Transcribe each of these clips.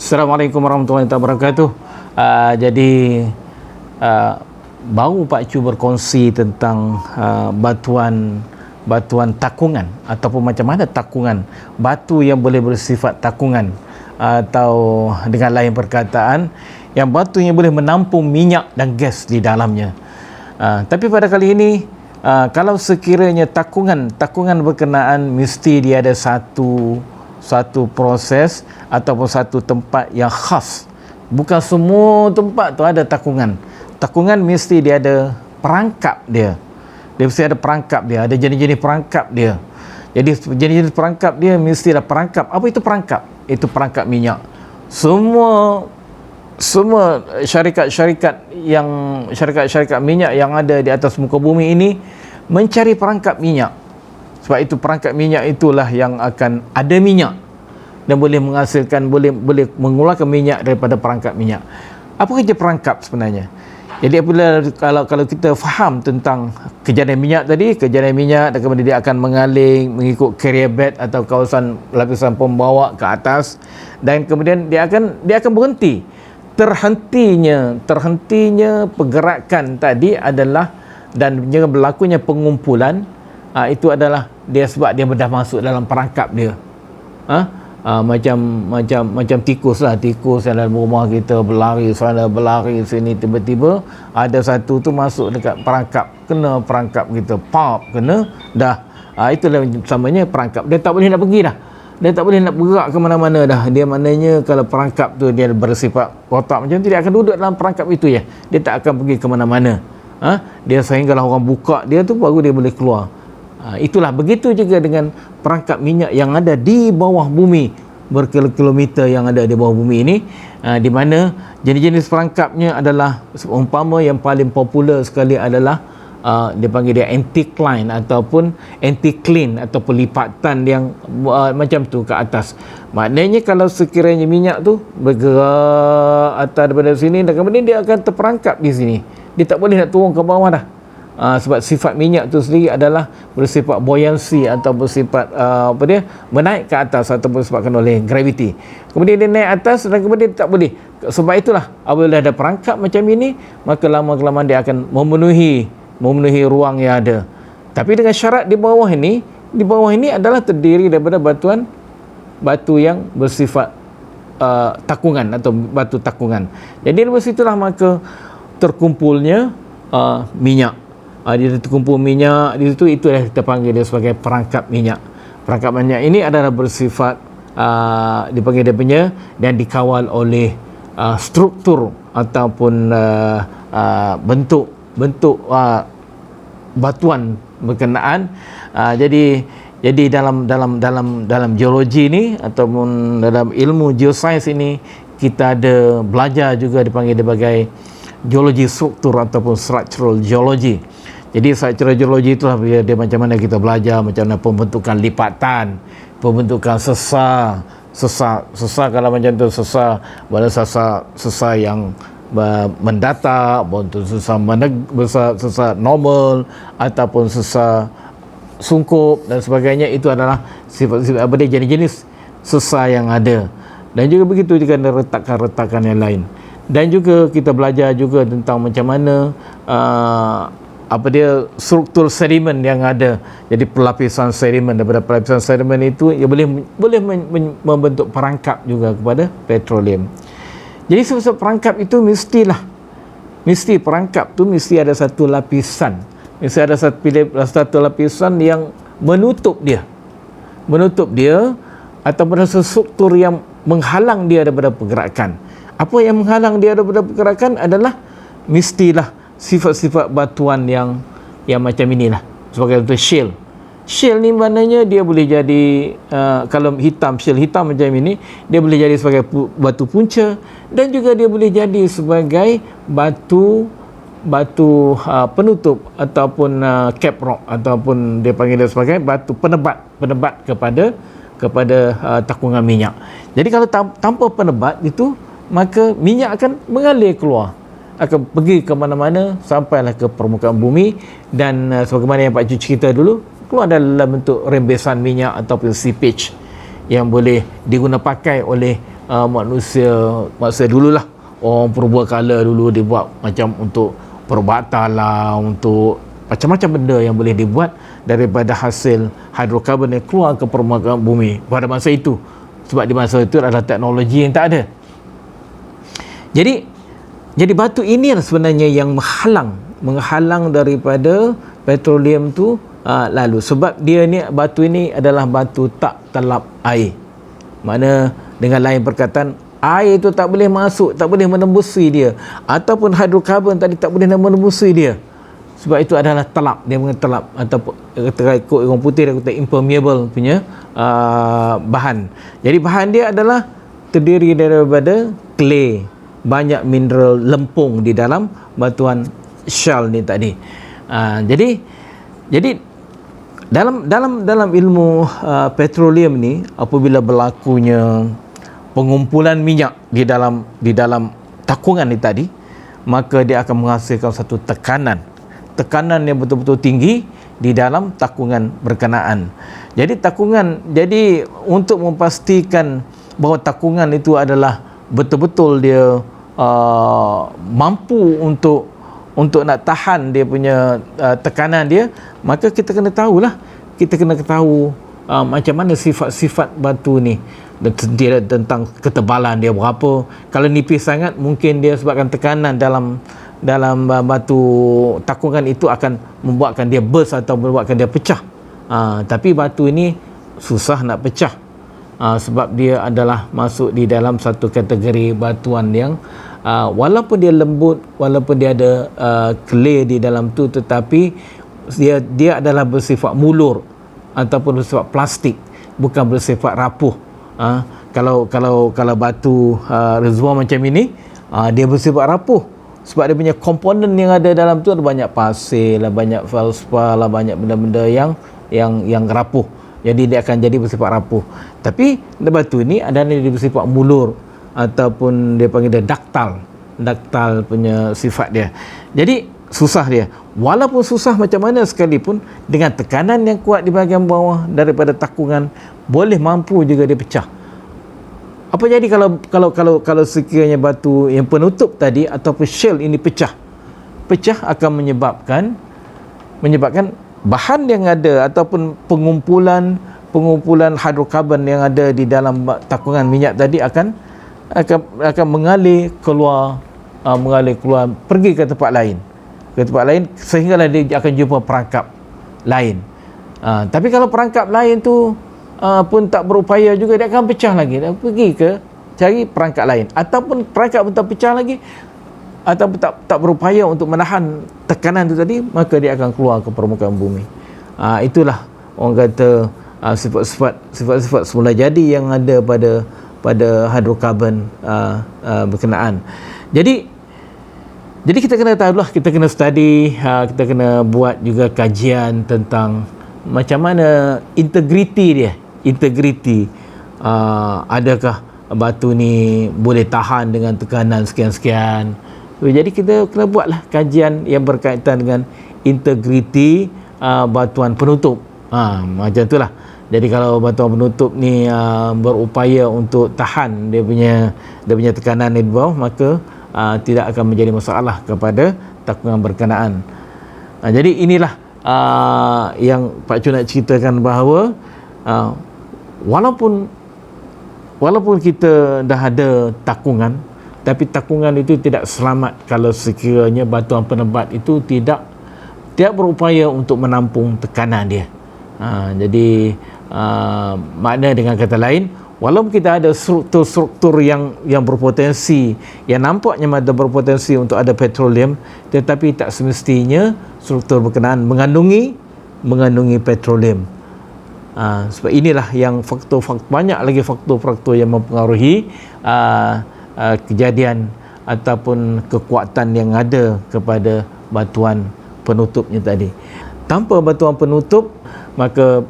Assalamualaikum warahmatullahi wabarakatuh. Jadi baru Pak Cu berkongsi tentang batuan takungan ataupun macam mana takungan, batu yang boleh bersifat takungan, atau dengan lain perkataan yang batu yang boleh menampung minyak dan gas di dalamnya. Tapi pada kali ini kalau sekiranya takungan berkenaan, mesti dia ada satu proses ataupun satu tempat yang khas. Bukan semua tempat tu ada takungan. Takungan mesti dia ada perangkap dia. Dia mesti ada perangkap dia, ada jenis-jenis perangkap dia. Jadi jenis-jenis perangkap dia mesti ada perangkap. Apa itu perangkap? Itu perangkap minyak. Semua syarikat-syarikat minyak yang ada di atas muka bumi ini mencari perangkap minyak. Sebab itu perangkap minyak itulah yang akan ada minyak dan boleh menghasilkan, boleh mengeluarkan minyak daripada perangkap minyak. Apa kerja perangkap sebenarnya? Jadi apabila kalau kita faham tentang kejadian minyak tadi, kejadian minyak dan kemudian dia akan mengalir mengikut carrier bed atau kawasan lapisan pembawa ke atas, dan kemudian dia akan berhenti. Terhentinya pergerakan tadi adalah, dan juga berlakunya pengumpulan, itu adalah dia sebab dia dah masuk dalam perangkap dia. Macam tikus yang dalam rumah kita berlari sana berlari sini, tiba-tiba ada satu tu masuk dekat perangkap, kena perangkap kita, kena dah. Itulah samanya perangkap. Dia tak boleh nak pergi dah, dia tak boleh nak bergerak ke mana-mana dah. Dia maknanya kalau perangkap tu dia bersifat kotak macam tu, dia akan duduk dalam perangkap itu ya. Dia tak akan pergi ke mana-mana. Dia sehinggalah orang buka dia tu baru dia boleh keluar. Itulah begitu juga dengan perangkap minyak yang ada di bawah bumi, berkilometer yang ada di bawah bumi ini, di mana jenis-jenis perangkapnya adalah, umpama yang paling popular sekali adalah dia panggil dia anticline ataupun anticline ataupun lipatan yang macam tu ke atas. Maknanya kalau sekiranya minyak tu bergerak atas daripada sini dan kemudian dia akan terperangkap di sini, dia tak boleh nak turun ke bawah dah. Sebab sifat minyak tu sendiri adalah bersifat buoyancy atau bersifat menaik ke atas atau disebabkan oleh gravity. Kemudian dia naik atas dan kemudian dia tak boleh. Sebab itulah apabila ada perangkap macam ini, maka lama-kelamaan dia akan memenuhi ruang yang ada. Tapi dengan syarat di bawah ini adalah terdiri daripada batu yang bersifat takungan atau batu takungan. Jadi dari situlah maka terkumpulnya minyak. Dia terkumpul minyak di situ, itulah kita panggil dia sebagai perangkap minyak. Perangkap minyak ini adalah bersifat dipanggil dia punya, dan dikawal oleh struktur ataupun bentuk batuan berkenaan. Jadi dalam geologi ini ataupun dalam ilmu geosains ini, kita ada belajar juga dipanggil sebagai geologi struktur ataupun structural geology. Jadi structural geology itulah dia macam mana kita belajar macam mana pembentukan lipatan, pembentukan sesar kalau macam tu, sesar yang mendatar, bentuk sesar normal ataupun sesar sungkup dan sebagainya. Itu adalah sifat-sifat jenis-jenis sesar yang ada. Dan juga begitu juga ada retakan-retakan yang lain. Dan juga kita belajar juga tentang macam mana struktur sedimen yang ada. Jadi pelapisan sedimen, daripada pelapisan sedimen itu ia boleh membentuk perangkap juga kepada petroleum. Jadi sebab perangkap itu mesti perangkap tu mesti ada satu lapisan, satu lapisan yang menutup dia ataupun struktur yang menghalang dia daripada pergerakan. Apa yang menghalang dia daripada pergerakan adalah mestilah sifat-sifat batuan yang macam inilah. Sebagai contoh shale ni maknanya dia boleh jadi kalau shale hitam macam ini, dia boleh jadi sebagai batu punca, dan juga dia boleh jadi sebagai batu penutup ataupun cap rock, ataupun dia panggil dia sebagai batu penebat kepada takungan minyak. Jadi kalau tanpa penebat itu, maka minyak akan mengalir keluar, akan pergi ke mana-mana sampailah ke permukaan bumi. Dan sebagaimana yang Pak Cu cerita dulu, keluar dalam bentuk rembesan minyak ataupun seepage yang boleh digunakan pakai oleh manusia dululah, orang purba kala dulu dia buat macam untuk perubatan lah, untuk macam-macam benda yang boleh dibuat daripada hasil hidrokarbon yang keluar ke permukaan bumi pada masa itu. Sebab di masa itu adalah teknologi yang tak ada. Jadi batu ini sebenarnya yang menghalang daripada petroleum tu lalu. Sebab batu ini adalah batu tak telap air. Makna dengan lain perkataan, air itu tak boleh masuk, tak boleh menembusi dia, ataupun hidrokarbon tadi tak boleh menembusi dia. Sebab itu adalah telap, dia mengelap, ataupun ikut orang putih dia kata impermeable punya bahan. Jadi bahan dia adalah terdiri daripada clay, banyak mineral lempung di dalam batuan shell ni tadi. Jadi dalam ilmu petroleum ni, apabila berlakunya pengumpulan minyak di dalam takungan ni tadi, maka dia akan menghasilkan satu tekanan yang betul-betul tinggi di dalam takungan berkenaan. Jadi untuk memastikan bahawa takungan itu adalah betul-betul dia mampu untuk nak tahan dia punya tekanan dia, maka kita kena tahu macam mana sifat-sifat batu ni, tentang ketebalan dia berapa. Kalau nipis sangat, mungkin dia sebabkan tekanan dalam batu takungan itu akan membuatkan dia burst atau membuatkan dia pecah. Tapi batu ini susah nak pecah, sebab dia adalah masuk di dalam satu kategori batuan yang walaupun dia lembut, walaupun dia ada clay di dalam tu, tetapi dia adalah bersifat mulur ataupun bersifat plastik, bukan bersifat rapuh. Kalau batu reservoir macam ini, dia bersifat rapuh. Sebab dia punya komponen yang ada dalam tu ada banyak pasir lah, banyak felspar lah, banyak benda-benda yang rapuh. Jadi dia akan jadi bersifat rapuh. Tapi batu ni adalah dia bersifat mulur, ataupun dia panggil dia ductile punya sifat dia. Jadi susah dia. Walaupun susah macam mana sekalipun, dengan tekanan yang kuat di bahagian bawah daripada takungan, boleh mampu juga dia pecah. Apa jadi kalau sekiranya batu yang penutup tadi ataupun shell ini pecah akan menyebabkan bahan yang ada ataupun pengumpulan hidrokarbon yang ada di dalam takungan minyak tadi akan mengalir keluar pergi ke tempat lain sehinggalah dia akan jumpa perangkap lain. Tapi kalau perangkap lain tu pun tak berupaya juga, dia akan pecah lagi, dia pergi ke cari perangkap lain, ataupun perangkap pun tak pecah lagi, ataupun tak berupaya untuk menahan tekanan itu tadi, maka dia akan keluar ke permukaan bumi. Itulah orang kata sifat-sifat semula jadi yang ada pada hidrokarbon berkenaan. Jadi kita kena tahu lah, kita kena study, kita kena buat juga kajian tentang macam mana integriti dia. Adakah batu ni boleh tahan dengan tekanan sekian-sekian. Jadi kita kena buatlah kajian yang berkaitan dengan integriti batuan penutup. Macam itulah. Jadi kalau batuan penutup ni berupaya untuk tahan dia punya tekanan di bawah, maka tidak akan menjadi masalah kepada takungan berkenaan. Jadi inilah yang Pak Cu nak ceritakan, bahawa walaupun kita dah ada takungan, tapi takungan itu tidak selamat kalau sekiranya batuan penebat itu tidak berupaya untuk menampung tekanan dia. Jadi makna dengan kata lain, walaupun kita ada struktur yang berpotensi, yang nampaknya ada berpotensi untuk ada petroleum, tetapi tak semestinya struktur berkenaan mengandungi petroleum. Sebab inilah yang banyak lagi faktor-faktor yang mempengaruhi kejadian ataupun kekuatan yang ada kepada batuan penutupnya tadi. Tanpa batuan penutup, maka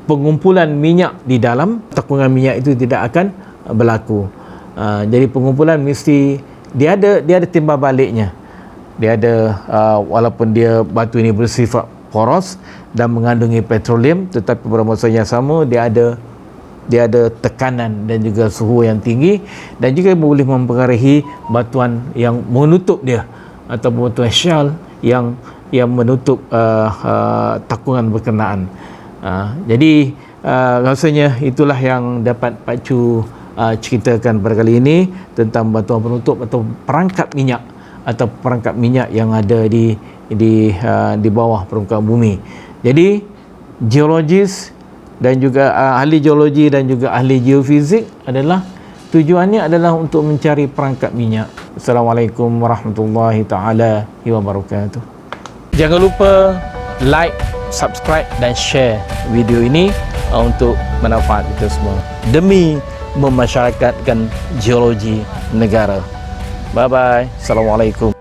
pengumpulan minyak di dalam takungan minyak itu tidak akan berlaku. Jadi pengumpulan mesti dia ada timbal baliknya. Dia ada walaupun batu ini bersifat poros dan mengandungi petroleum, tetapi pada masa yang sama dia ada dia ada tekanan dan juga suhu yang tinggi, dan juga boleh mempengaruhi batuan yang menutup dia atau batuan syal yang menutup takungan berkenaan. Jadi rasanya itulah yang dapat Pak Chu ceritakan pada kali ini tentang batuan penutup atau perangkap minyak yang ada di bawah permukaan bumi. Jadi geologis dan juga ahli geologi dan juga ahli geofizik adalah tujuannya adalah untuk mencari perangkap minyak. Assalamualaikum warahmatullahi taala wabarakatuh. Jangan lupa like, subscribe dan share video ini untuk manfaat kita semua demi memasyarakatkan geologi negara. Bye bye. Assalamualaikum.